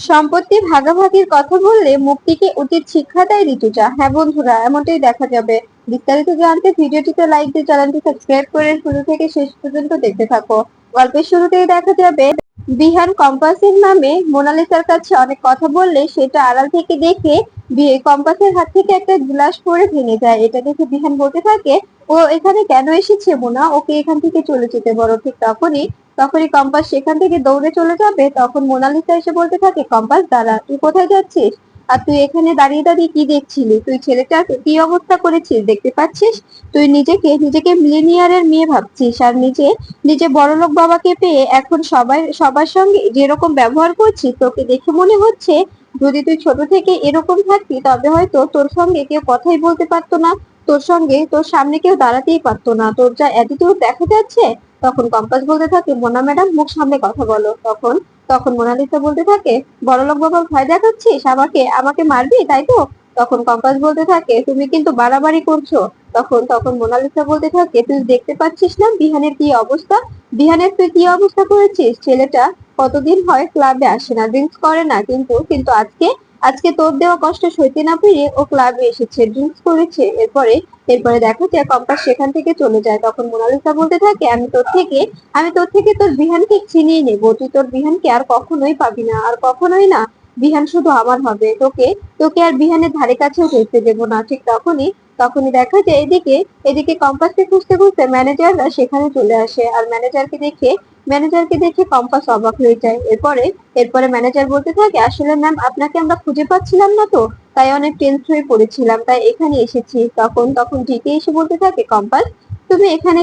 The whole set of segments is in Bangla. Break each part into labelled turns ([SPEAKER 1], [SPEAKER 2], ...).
[SPEAKER 1] সম্পত্তি ভাগাভাগির কথা বললে মুক্তিকে উচিত শিক্ষা দেয় ঋতুজা। হ্যাঁ বন্ধুরা, এমনটাই দেখা যাবে। বিস্তারিত জানতে ভিডিওটিতে লাইক দিয়ে চ্যানেলটি সাবস্ক্রাইব করে শুরু থেকে শেষ পর্যন্ত দেখতে থাকো। গল্পের শুরুতেই দেখা যাবে বিহান কম্পাসের নামে মোনালিসার কাছে অনেক কথা বললে সেটা আড়াল থেকে দেখে কম্পাসের হাত থেকে একটা গ্লাস পড়ে ভেঙে যায়। এটা দেখে বিহান বলতে থাকে, ও এখানে কেন এসেছে মোনা, ওকে এখান থেকে চলে যেতে বলো। ঠিক তখনই তখনই কম্পাস সেখান থেকে দৌড়ে চলে যাবে। তখন মোনালিসা এসে বলতে থাকে, কম্পাস দাঁড়া, তুই কোথায় যাচ্ছিস? আর তুই এখানে দাঁড়িয়ে দাঁড়িয়ে কি দেখছিলি? তুই ছেলেটার কি অবস্থা করেছিস দেখতে পাচ্ছিস? তুই নিজেকে মিলিনিয়ারের মেয়ে ভাবছিস, আর নিজে নিজে বড়লোক বাবাকে পেয়ে এখন সবার সঙ্গে যেরকম ব্যবহার করছিস, তোকে দেখে মনে হচ্ছে যদি তুই ছোট থেকে এরকম থাকতি তবে হয়তো তোর সঙ্গে কেউ কথাই বলতে পারতো না, তোর সামনে কেউ দাঁড়াতেই পারতো না। তোর যা অ্যাটিটিউড দেখা যাচ্ছে। তখন কম্পাস বলতে থাকে, মোনা ম্যাডাম মুখ সামলে কথা বলো। তখন তখন মোনালিসা বলতে থাকে, বড়লোক বাবার ভয় দেখাচ্ছিস আমাকে, আমাকে মারবি তাই তো? তখন কম্পাস বলতে থাকে, তুমি কিন্তু বাড়াবাড়ি করছো। তখন তখন মোনালিসা বলতে থাকে, তুই দেখতে পাচ্ছিস না বিহানের কি অবস্থা? বিহানের তুই কি অবস্থা করেছিস? ছেলেটা কতদিন হয় ক্লাবে আসে না, ড্রিঙ্কস করে না, কিন্তু কিন্তু আজকে আজকে তোর দেওয়া কষ্ট সইতে না পেরে ও ক্লাবে এসেছে, ড্রিঙ্কস করেছে। এরপরে এরপরে দেখো যে কম্পাস সেখান থেকে চলে যায়। তখন মোনালিসা বলতে থাকে, আমি তোর থেকে তোর বিহানকে ছিনিয়ে নেবো। তুই তোর বিহানকে আর কখনোই পাবি না, আর কখনোই না। বিহান শুধু আমার হবে, তোকে তোকে আর বিহানের ধারে কাছেও যেতে দেবো না। ঠিক তখনই তখনই দেখা যায় এদিকে এদিকে কম্পাসকে খুঁজতে খুঁজতে ম্যানেজাররা সেখানে চলে আসে। আর ম্যানেজারকে দেখে কম্পাস অবাক হয়ে যায়। এরপরে এরপরে ম্যানেজার বলতে থাকে, আসলে ম্যাম আপনাকে আমরা খুঁজে পাচ্ছিলাম না তো, তাই অনেক টেনস হয়ে পড়েছিলাম, তাই এখানে এসেছি। তখন তখন জিকে এসে বলতে থাকে, কম্পাস তুমি এখানে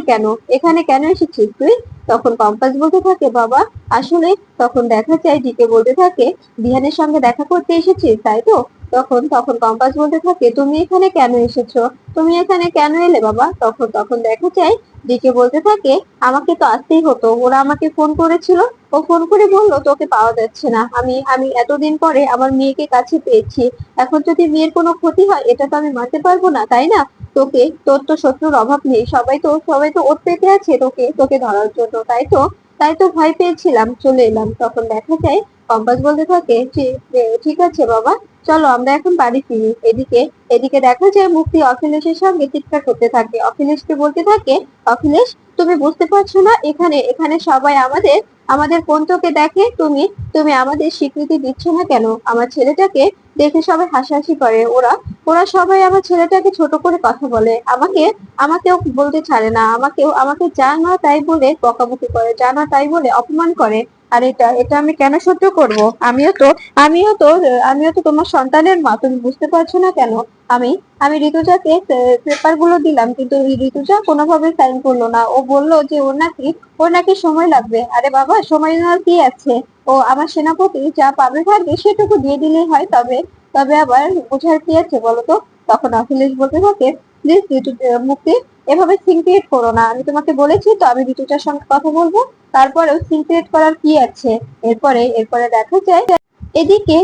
[SPEAKER 1] কেন এসেছিস তুই? তখন কম্পাস বলতে থাকে, বাবা আসলে তখন দেখা যায় জিকে বলতে থাকে, বিহানের সঙ্গে দেখা করতে এসেছিস তাই তো? তখন তখন কম্পাস বলতে থাকে, তুমি এখানে কেন এসেছো? তুমি এখানে কেন এলে বাবা? তখন তখন দেখা যায় জিকে বলতে থাকে, আমাকে তো আসতেই হতো, ওরা আমাকে ফোন করেছিল, ও ফোন করে বললো তোকে পাওয়া যাচ্ছে না। আমি আমি এতদিন পরে আমার মেয়েকে কাছে পেয়েছি, এখন যদি মেয়ের কোনো ক্ষতি হয় এটা তো আমি মানতে পারবো না, তাই না? তোর তো শত্রুর অভাব নেই, সবাই তো ওর পেতে আছে তোকে তোকে ধরার জন্য, তাই তো ভয় পেয়েছিলাম, চলে এলাম। তখন দেখা যায় কম্পাস বলতে থাকে, ঠিক আছে বাবা, চলো আমরা এখন বাড়ি ফিরি। এদিকে এদিকে দেখা যায় মুক্তি অখিলেশের সঙ্গে চিৎকার করতে থাকে। অখিলেশকে বলতে থাকে, অখিলেশ তুমি বুঝতে পারছো না, এখানে এখানে সবাই আমাদের আমাদের কোন চোখে দেখে? তুমি তুমি আমাদের স্বীকৃতি দিচ্ছ না কেন? আমার ছেলেটাকে দেখে সবাই হাসাহাসি করে। ওরা ওরা সবাই আমার ছেলেটাকে ছোট করে কথা বলে, আমাকেও বলতে ছাড়ে না, আমাকে যা না তাই বলে বকাবকি করে, যা না তাই বলে অপমান করে। আর এটা এটা আমি কেন সহ্য করব? আমিও তো তোমার সন্তানের মা, তুমি বুঝতে পারছো না কেন? আমি আমি ঋতুজাকে পেপার গুলো দিলাম, কিন্তু ঋতুজা কোনোভাবে সাইন করলো না। ও বললো যে ওর নাকি সময় লাগবে। আরে বাবা, সময় নেওয়ার কি আছে? ও আমার সেনাপতি যা পাবে ভাগে সেটুকু দিয়ে দিলেই হয়, তবে তবে আবার বোঝার কি আছে বলো তো? তখন অখিলেশ বলতে থাকে, প্লিজ মুক্তি, এভাবে সিন ক্রিয়েট করো না। আমি তোমাকে বলেছি তো আমি ঋতুজার সঙ্গে কথা বলবো, তারপরেও সিন ক্রিয়েট করার কি আছে? এরপরে দেখা যায় এদিকে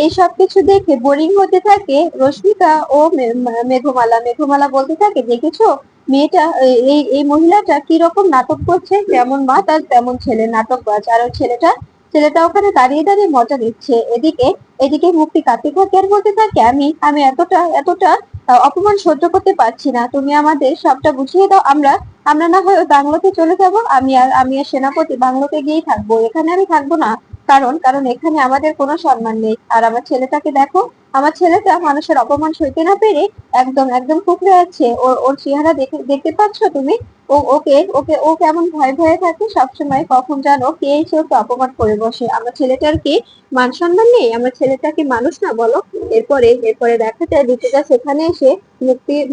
[SPEAKER 1] এই সব কিছু দেখে বোরিং হতে থাকে রশ্মিকা ও মেঘমালা বলতে থাকে, দেখেছো মেয়েটা, এই মহিলাটা কি রকম নাটক করছে, যেমন মা তার তেমন ছেলে, নাটকবাজ। আর ওই ছেলেটা ছেলেটা ওখানে দাঁড়িয়ে দাঁড়িয়ে মজা নিচ্ছে। এদিকে এদিকে মুক্তি কাঁদতে থাকে আর বলতে থাকে, আমি এতটা অপমান সহ্য করতে পারছি না, তুমি আমাদের সবটা বুঝিয়ে দাও। আমরা আমরা না হয় ওই বাংলোতে চলে যাব, আমি আর সেনাপতি বাংলোতে গিয়েই থাকবো, এখানে আমি থাকবো না। কারণ এখানে আমাদের কোনো সম্মান নেই। আর আমার ছেলেটাকে দেখো, আমার ছেলেটা মানুষের অপমান সইতে না পেরে একদম একদম কুঁকড়ে আছে। ওর চেহারা দেখতে পাচ্ছ তুমি? ও কেমন ভয়ে ভয়ে থাকে সবসময়, কখন জানো কে এসে ওকে অপমান করে বসে। আমার ছেলেটার কি মান সম্মান নেই? আমার ছেলেটা কি মানুষ না বলো? এরপরে দেখা যায় ঋতুজা সেখানে এসে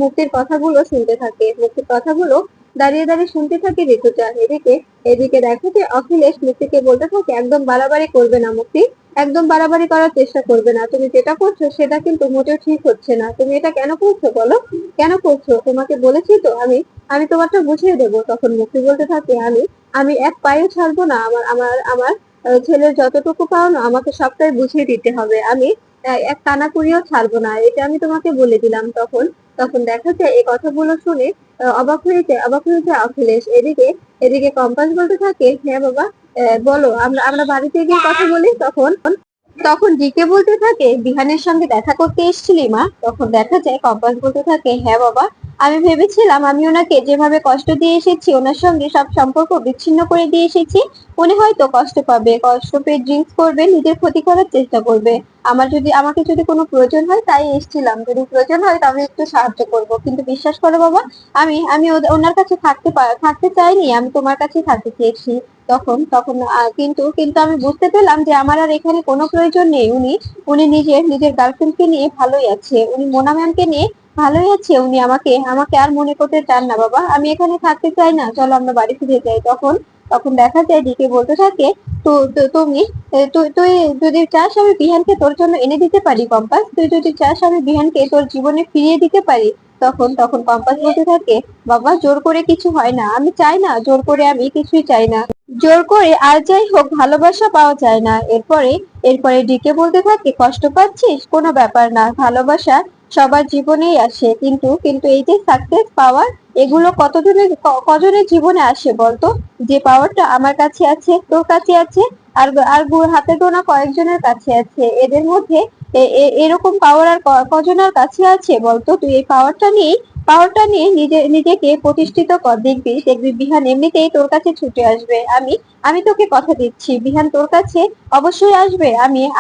[SPEAKER 1] মুক্তির কথাগুলো শুনতে থাকে। মুক্তির কথাগুলো দাঁড়িয়ে দাঁড়িয়ে শুনতে থাকে ঋতুজা। এদিকে এদিকে দেখো যে অখিলেশ মুক্তিকে বলতে থাকে, একদম বাড়াবাড়ি করবে না মুক্তি, একদম বাড়াবাড়ি করার চেষ্টা করবে না। তুমি যেটা করছো সেটা কিন্তু মোটেও ঠিক হচ্ছে না। তুমি এটা কেন করছো বলো? কেন করছো? তোমাকে বলেছি তো আমি তোমারটা বুঝিয়ে দেবো। তখন মুক্তি বলতে থাকে, আমি আমি এক পায়েও ছাড়বো না। আমার ছেলের যতটুকু পাওনা আমাকে সবটাই বুঝিয়ে দিতে হবে। আমি এক কানাকুড়িও ছাড়বো না, এটা আমি তোমাকে বলে দিলাম। তখন তখন দেখা যায় এই কথাগুলো শুনে অবাক হয়ে যায় অখিলেশ। এদিকে এদিকে কম্পাস বলতে থাকে, হ্যাঁ বাবা, বলো, আমরা বাড়িতে গিয়ে কথা বলি। তখন তখন জিকে বলতে থাকে, বিহানের সঙ্গে দেখা করতে এসেছিলি মা? তখন দেখা যায় কম্পাস বলতে থাকে, হ্যাঁ বাবা, আমি ভেবেছিলাম আমি ওনাকে যেভাবে কষ্ট দিয়ে এসেছি, ওনার সঙ্গে সব সম্পর্ক বিচ্ছিন্ন করে দিয়ে এসেছি, উনি হয়তো কষ্ট পাবে, কষ্ট পেয়ে ড্রিঙ্কস করবে, নিজের ক্ষতি করার চেষ্টা করবে। আমাকে যদি কোনো প্রয়োজন হয় তাই এসেছিলাম, যদি প্রয়োজন হয় তবে একটু সাহায্য করব, কিন্তু বিশ্বাস করো বাবা, আমি আমি ওনার কাছে থাকতে চাইনি, আমি তোমার কাছেই থাকতে চেয়েছি। তখন তখন কিন্তু কিন্তু আমি বুঝতে পেলাম যে আমার আর এখানে কোনো প্রয়োজন নেই। উনি উনি নিজের গার্লফ্রেন্ডকে নিয়ে ভালোই আছে, উনি মোনা ম্যামকে নিয়ে ভালোই আছে, উনি আমাকে আমাকে আর মনে করতে চান না বাবা, আমি এখানে থাকতে চাই না, চলো আমরা বাড়ি ফিরে যাই। তখন তখন দেখা যায় দিকে বলতে থাকে, তো তুমি তুই তুই যদি চাস আমি বিহানকে তোর জন্য এনে দিতে পারি কম্পাস, তুই যদি চাস আমি বিহানকে তোর জীবনে ফিরিয়ে দিতে পারি। তখন তখন কম্পাস বলতে থাকে, বাবা জোর করে কিছু হয় না, আমি চাই না, জোর করে আমি কিছুই চাই না, জোর করে আর যাই হোক ভালোবাসা পাওয়া যায় না। এরপরে এরপরে ডিকে বলতে থাকে, কষ্ট পাচ্ছিস, কোনো ব্যাপার না, ভালোবাসা সবার জীবনেই আসে, কিন্তু কিন্তু এই যে সাকসেস পাওয়ার, এগুলো কজনের জীবনে আসে বলতো? যে পাওয়ারটা আমার কাছে আছে, তোর কাছে আছে, হাতে গোনা কয়েকজনের কাছে আছে, এদের মধ্যে এরকম পাওয়ার আর কজনের কাছে আছে বলতো? তুই এই পাওয়ারটা নিয়ে নিজেকে প্রতিষ্ঠিত কর, দেখবি দেখবি বিহান এমনিতেই তোর কাছে ছুটে আসবে। আমি তোকে কথা দিচ্ছি, বিহান তোর কাছে অবশ্যই আসবে,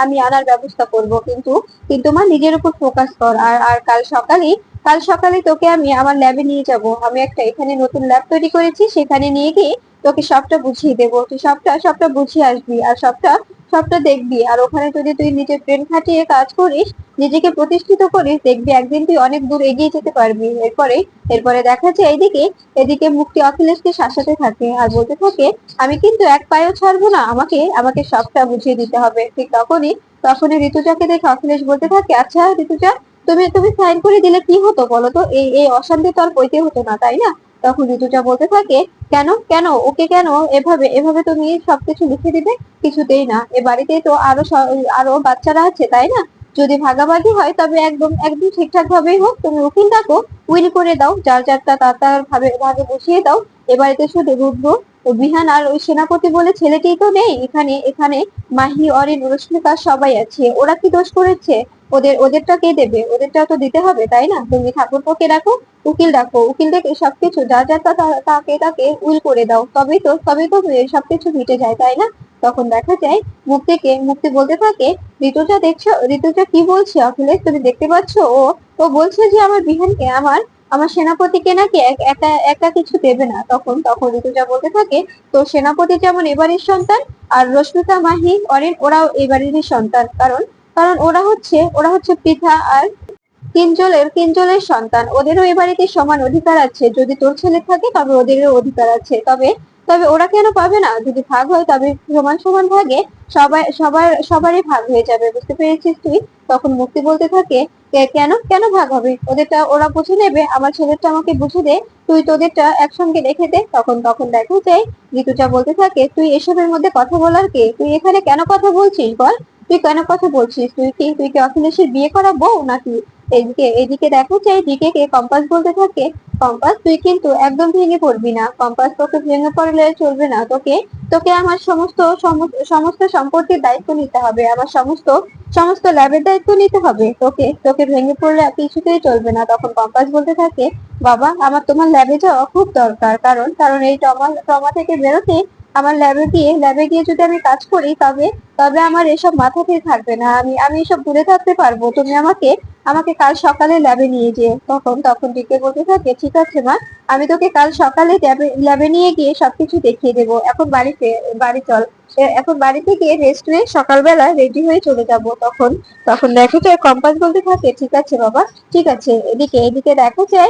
[SPEAKER 1] আমি আনার ব্যবস্থা করব, কিন্তু কিন্তু মা নিজের উপর ফোকাস কর। আর কাল সকালে তোকে আমি আমার ল্যাবে নিয়ে যাব, আমি একটা এখানে নতুন ল্যাব তৈরি করেছি, সেখানে নিয়ে গিয়ে তোকে সবটা বুঝিয়ে দেবো, তুই সবটা সবটা বুঝিয়ে আসবি, আর সবটা সবটা দেখবি, আর ওখানে যদি তুই নিজের ব্রেন খাটিয়ে কাজ করিস, নিজেকে প্রতিষ্ঠিত করিস, দেখবি একদিন তুই অনেক দূর এগিয়ে যেতে পারবি। এরপরে দেখা যায় এদিকে এদিকে মুক্তি অখিলেশকে শাসাতে থাকে আর বলতে থাকে, আমি কিন্তু এক পায়েও ছাড়বো না, আমাকে আমাকে সবটা বুঝিয়ে দিতে হবে। ঠিক তখনই ঋতুজাকে দেখে অখিলেশ বলতে থাকে, আচ্ছা ঋতুজা, তুমি তুমি সাইন করে দিলে কি হতো বলো তো? এই এই অশান্তি তো আর বইতে হতো না, তাই না? তখন ঋতুজা বলতে থাকে, কেন কেন ওকে কেন এভাবে এভাবে তুমি সবকিছু লিখে দিবে? কিছুতেই না, এ বাড়িতে তো আরো বাচ্চারা আছে, তাই না? যদি ভাগাভাগি হয় তবে একদম একদম ঠিকঠাক ভাবেই হোক, তুমি উকিল ডাকো, উইল করে দাও, যার যারটা তার তার ভাবে ভাগে বসিয়ে দাও। এ বাড়িতে শুধু রুদ্র ও বিহান আর ওই সেনাপতি বলে ছেলেটিই তো নেই, এখানে এখানে মাহি, অরিন, রশ্মিকা সবাই আছে, ওরা কি দোষ করেছে? ওদেরটা কে দেবে? ওদেরটা তো দিতে হবে, তাই না? তুমি ঠাকুরপোকে ডাকো, উকিল ডাকো, উকিল ডেকে সবকিছু যা যা তাকে তাকে উইল করে দাও, তবেই তো সবকিছু মিটে যায়, তাই না? তখন দেখা যায় মুক্তি বলতে থাকে, ঋতুজা দেখছো, ঋতুজা কি বলছে অখিলেশ, তুমি দেখতে পাচ্ছ? ও ও বলছে যে আমার বিহানকে আমার আমার সেনাপতিকে নাকি একা একা কিছু দেবে না। তখন তখন ঋতুজা বলতে থাকে, তো সেনাপতি যেমন এবারের সন্তান, আর রশ্মিকা, মাহি, অরিন ওরাও এবারেরই সন্তান, কারণ কারণ ওরা হচ্ছে পৃথা আর কিঞ্জলের সন্তান, ওদেরও এ বাড়িতে সমান অধিকার আছে, যদি তোর ছেলে থাকে তবে ওদেরও অধিকার আছে, তবে তবে ওরা কেন পাবে না? যদি ভাগ হয় তবে সমান সমান ভাগে সবারই ভাগ হয়ে যাবে, বুঝতে পেরেছিস তুই? তখন মুক্তি বলতে থাকে, কেন কেন ভাগ হবে? ওদেরটা ওরা বুঝে নেবে, আমার ছেলেটা আমাকে বুঝে দে, তুই তোদেরটা একসঙ্গে রেখে দে। তখন তখন দেখা যায় ঋতুজা বলতে থাকে, তুই এসবের মধ্যে কথা বলার কে? তুই এখানে কেন কথা বলছিস বল? তুই কেন কথা বলছিস? তুই কি অখিলেশের বিয়ে করা বউ নাকি? এদিকে দেখো যে দিকে কে কম্পাস বলতে থাকে, কম্পাস তুই কিন্তু একদম ভেঙে পড়বি না, কম্পাস তোকে ভেঙে পড়লে চলবে না, তোকে তোকে আমার সমস্ত সম্পত্তির দায়িত্ব নিতে হবে, আমার সমস্ত সমস্ত ল্যাবের দায়িত্ব নিতে হবে, তোকে তোকে ভেঙে পড়লে কিছুতেই চলবে না। তখন কম্পাস বলতে থাকে, বাবা আমার তোমার ল্যাবে যাওয়া খুব দরকার, কারণ কারণ এই ট্রমা থেকে বেরোতে আমার ল্যাবে গিয়ে যদি আমি কাজ করি, তবে তবে আমার এসব মাথাতেই থাকবে না, আমি এসব ভুলে থাকতে পারবো। তুমি আমাকে আমাকে কাল সকালে ল্যাবে নিয়ে যেও। তখন তখন ডিকে বলতে থাকে, ঠিক আছে মা, আমি তোকে কাল সকালে ল্যাবে নিয়ে গিয়ে সবকিছু দেখিয়ে দেবো, এখন বাড়ি চল, এখন বাড়িতে গিয়ে রেস্ট নিয়ে সকালবেলা রেডি হয়ে চলে যাব। তখন তখন দেখো যে কম্পাস বলতে থাকে, ঠিক আছে বাবা, ঠিক আছে। এদিকে এদিকে দেখো যে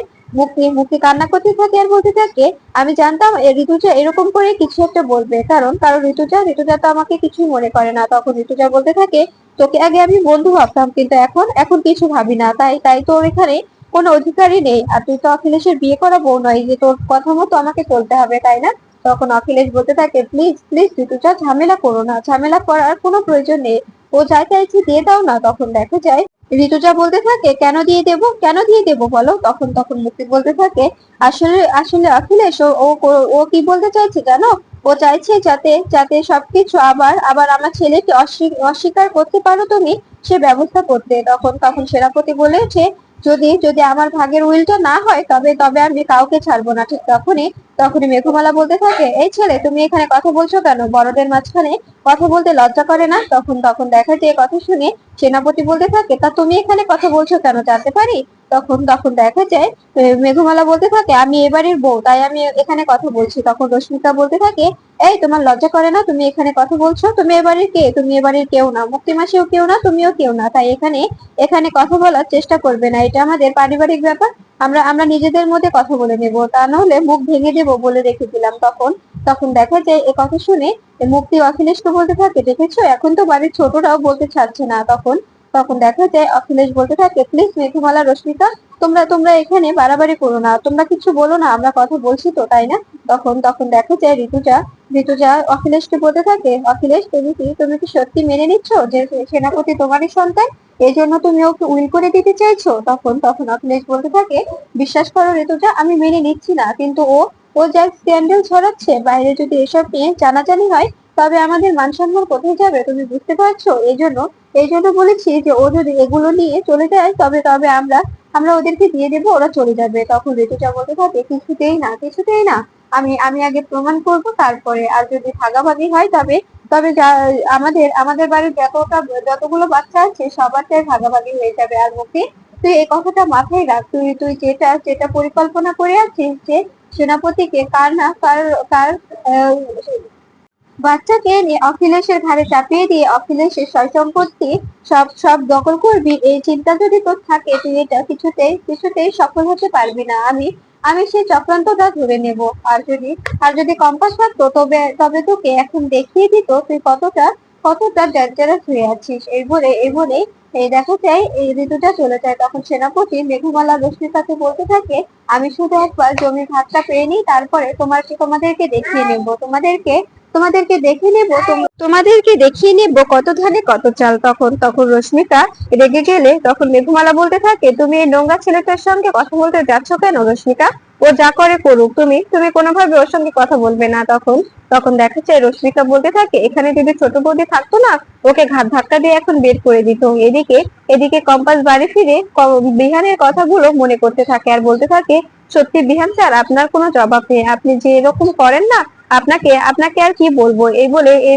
[SPEAKER 1] মুক্তি কান্না করতে থাকে আর বলতে থাকে, আমি জানতাম ঋতুজা এরকম করে কিছু একটা বলবে, কারণ কারণ ঋতুজা তো আমাকে কিছুই মনে করে না। তখন ঋতুজা বলতে থাকে, তোকে আগে আমি বন্ধু ভাবতাম, কিন্তু এখন এখন কিছু ভাবি না, তাই তাই তোর এখানে কোনো অধিকারই নেই, আর তুই তো অখিলেশের বিয়ে করা বউ নয় যে তোর কথা মতো আমাকে চলতে হবে, তাই না? তখন অখিলেশ বলতে থাকে, প্লিজ প্লিজ ঋতুজা, ঝামেলা করো না, ঝামেলা করার কোনো প্রয়োজন নেই, ও যা চাইছে দিয়ে দাও না। তখন দেখা যায় ঋতুজা বলতে থাকে, কেন দিয়ে দেবো বলো? তখন তখন মুক্তি বলতে থাকে, আসলে আসলে অখিলেশ ও ও ও কি বলতে চাইছে জানো? ও চাইছে যাতে যাতে সবকিছু আবার আবার আমার ছেলেকে অস্বীকার করতে পারো তুমি, সে ব্যবস্থা করতে। তখন তখন সেনাপতি বলেছে, যদি যদি আমার ভাগের উইলটা না হয় তবে তবে আমি কাউকে ছাড়বো না। ঠিক তখনই তখনই মেঘমালা বলতে থাকে, এই ছেলে তুমি এখানে কথা বলছো কেন? বড়দের মাঝখানে কথা বলতে লজ্জা করে না? তখন তখন দেখা যায় কথা শুনে সেনাপতি বলতে থাকে, তা তুমি এখানে কথা বলছো কেন, জানতে পারি? তখন তখন দেখা যায় মেঘমালা বলতে থাকে, আমি এবারের বউ, তাই আমি এখানে কথা বলছি। তখন রশ্মিকা বলতে থাকে, এই তোমার লজ্জা করে না? তুমি এখানে কথা বলছো? তুমি এবারের কে? তুমি এবারের কেউ না, মুক্তি মাসিও কেউ না, তুমিও কেউ না, তাই এখানে এখানে কথা বলার চেষ্টা করবে না। এটা আমাদের পারিবারিক ব্যাপার, আমরা আমরা নিজেদের মধ্যে কথা বলে নেব, তা নাহলে মুখ ভেঙে দেবো বলে রেখেছিলাম। তখন তখন দেখা যায় এ কথা শুনে মুক্তি অখিলেশকে বলতে থাকে, দেখেছো এখন তো বাড়ির ছোটরাও বলতে ছাড়ছে না। তখন তখন দেখা যায় অখিলেশ বলতে থাকে, প্লিজ মেঘমালা, রশ্মিকা, তোমরা তোমরা এখানে বাড়াবাড়ি করো না, তোমরা কিছু বলো না, আমরা কথা বলছি তো, তাই না? তখন তখন দেখা যায় ঋতুজা ঋতুজা অখিলেশকে বলতে থাকে, অখিলেশ, তুমি কি সত্যি মেনে নিচ্ছ যে সেনাপতি তোমারই সন্তান, এই জন্য তুমি ওকে উইল করে দিতে চাইছো? তখন তখন অখিলেশ বলতে থাকে, বিশ্বাস করো ঋতুজা, আমি মেনে নিচ্ছি না, কিন্তু ও ও যা স্ক্যান্ডেল ছড়াচ্ছে বাইরে, যদি এসব নিয়ে জানাজানি হয় তবে আমাদের মান সম্মান কোথায় যাবে তুমি বুঝতে পারছো? এই জন্য বলেছি যে ও যদি এগুলো নিয়ে চলে যায় তবে তবে আমরা আমরা ওদেরকে দিয়ে দেবো, ওরা চলে যাবে। তখন ঋতুজা বলতে থাকে, কিছুতেই না, কিছুতেই না, আমি আমি আগে প্রমাণ করব, তারপরে। আর যদি ভাগাভাগি হয় তবে তবে আমাদের আমাদের বাড়ির যতগুলো বাচ্চা আছে সবারটাই ভাগাভাগি হয়ে যাবে। আর মুখে তুই এই কথাটা মাথায় রাখ, তুই তুই যেটা যেটা পরিকল্পনা করে আছিস যে সেনাপতিকে কার না কার কার আহ, বাচ্চাকে নিয়ে অখিলেশের ঘাড়ে চাপিয়ে দিয়ে অখিলেশের সয় সম্পত্তি সব সব দখল করবি, এই চিন্তা যদি তোর থাকে তুই এটা কিছুতেই কিছুতেই সফল হতে পারবি না। আমি আমি সেই চক্রান্তটা ধরে নেব। আর যদি কম্পাস থাকতো তবে তবে তোকে এখন দেখিয়ে দিত তুই কতটা কতটা ডেঞ্জারাস হয়ে আছিস। এই বলে এই দেখা যায় এই ঋতুটা চলে যায়। তখন সেনাপতি মেঘমালা রশ্মিকাকে বলতে থাকে, আমি শুধু একবার জমির ভাগটা পেয়ে নিই, তারপরে তোমাদেরকে দেখিয়ে নেব, তোমাদেরকে দেখে নেব, তোমাদেরকে দেখিয়ে নেব কত ধানে কত চাল। তখন তখন রশ্মিকা রেগে গেলে তখন মেঘমালা বলতে থাকে, তুমি এই নোংরা ছেলেটার সঙ্গে কথা বলতে যাচ্ছ কেন রশ্মিকা? ও যা করে করুক, তুমি তুমি কোনোভাবে ওর সঙ্গে কথা বলবে না। তখন তখন দেখা যায় রশ্মিকা বলতে থাকে, এখানে যদি ছোট বৌদি থাকতো না, ওকে ঘাট ধাক্কা দিয়ে এখন বের করে দিত। এদিকে এদিকে কম্পাস বাড়ি ফিরে বিহানের কথাগুলো মনে করতে থাকে আর বলতে থাকে, সত্যি বিহান স্যার, আপনার কোনো জবাব নেই, আপনি যে এরকম করেন না, আপনাকে আপনাকে আর কি বলবো। এই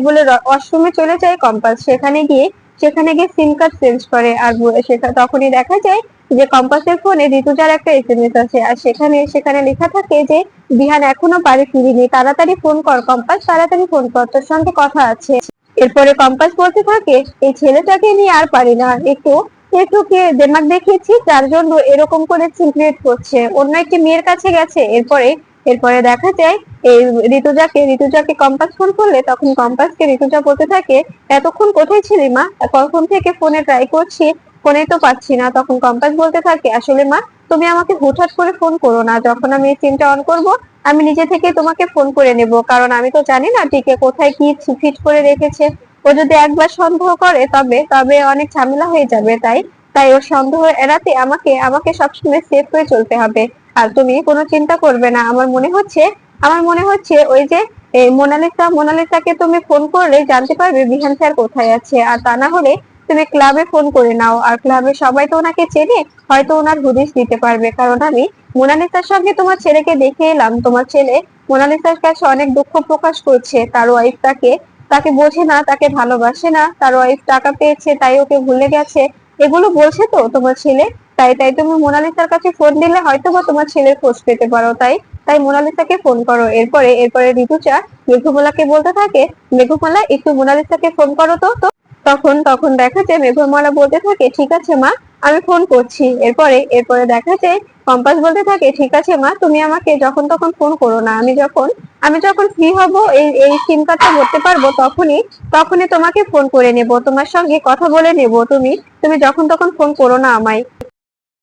[SPEAKER 1] বলে ওয়াশরুমে চলে যায় কম্পাস। সেখানে গিয়ে সিম কার্ড চেঞ্জ করে। আর সেটা তখনই দেখা যায় যে কম্পাসের ফোনে ঋতুজার একটা এসএমএস আছে, আর সেখানে সেখানে লেখা থাকে যে বিহান এখনো বাড়ি ফিরেনি, তাড়াতাড়ি ফোন কর কম্পাস, তাড়াতাড়ি ফোন কর, তোর সঙ্গে কথা আছে। এরপরে কম্পাস বলতে থাকে, এই ছেলেটাকে নিয়ে আর পারি না, একটু একটু কে দেমাগ দেখিয়েছি যার জন্য এরকম করে সিনক্রিয়েট করছে, অন্য একটি মেয়ের কাছে গেছে। এরপরে এরপরে দেখা যায় এই ঋতুজাকে কম্পাস ফোন করলে তখন কম্পাসকে ঋতুজা বলতে থাকে, এতক্ষণ কোথায় ছিলি মা? কখন থেকে ফোনে ট্রাই করছি, ফোনে তো পাচ্ছি না। তখন কম্পাস বলতে থাকে, আসলে মা, তুমি আমাকে হুটহাট করে ফোন করো না, যখন আমি সিমটা অন করব আমি নিজে থেকে তোমাকে ফোন করে নেব, কারণ আমি তো জানি না টিকে কোথায় কি ফিট করে রেখেছে। ও যদি একবার সন্দেহ করে তবে তবে অনেক ঝামেলা হয়ে যাবে। তাই তাই ওর সন্দেহ এড়াতে আমাকে আমাকে সবসময় সেফ হয়ে চলতে হবে। আর তুমি কোনো চিন্তা করবে না, আমার মনে হচ্ছে ওই যে এই মোনালিসাকে তুমি ফোন করলে জানতে পারবে বিহান স্যার কোথায় আছে। আর তা না হলে তুমি ক্লাবে ফোন করে নাও, আর ক্লাবে সবাই তো ওনাকে চেনে, হয়তো ওনার হদিশ দিতে পারবে। কারণ আমি মোনালিসার সঙ্গে তোমার ছেলেকে দেখে এলাম, তোমার ছেলে মোনালিসার কাছে অনেক দুঃখ প্রকাশ করছে, তার ওয়াইফ তাকে তাকে বোঝে না, তাকে ভালোবাসে না, তার ওয়াইফ টাকা পেয়েছে তাই ওকে ভুলে গেছে, এগুলো বলছে তো তোমার ছেলে। তাই তাই তুমি মোনালিসার কাছে ফোন দিলে হয়তো বা তোমার ছেলের খোঁজ পেতে পারো। তাই তাই মোনালিসাকে ফোন করো। এরপরে এরপরে ঋতুজা মেঘমালাকে বলতে থাকে, মেঘমালা, একটু মোনালিসাকে ফোন করো তো। তখন তখন দেখা যায় মেঘমালা বলতে থাকে, ঠিক আছে মা, আমি ফোন করছি। এরপরে এরপরে দেখা যায় কম্পাস বলতে থাকে, ঠিক আছে মা, তুমি আমাকে যখন তখন ফোন করো না, আমি যখন ফ্রি হব, এই এই সিম কার্ডটা ভরতে পারবো, তখনই তখনই তোমাকে ফোন করে নেব, তোমার সঙ্গে কথা বলে নেব, তুমি তুমি যখন তখন ফোন করো না আমায়।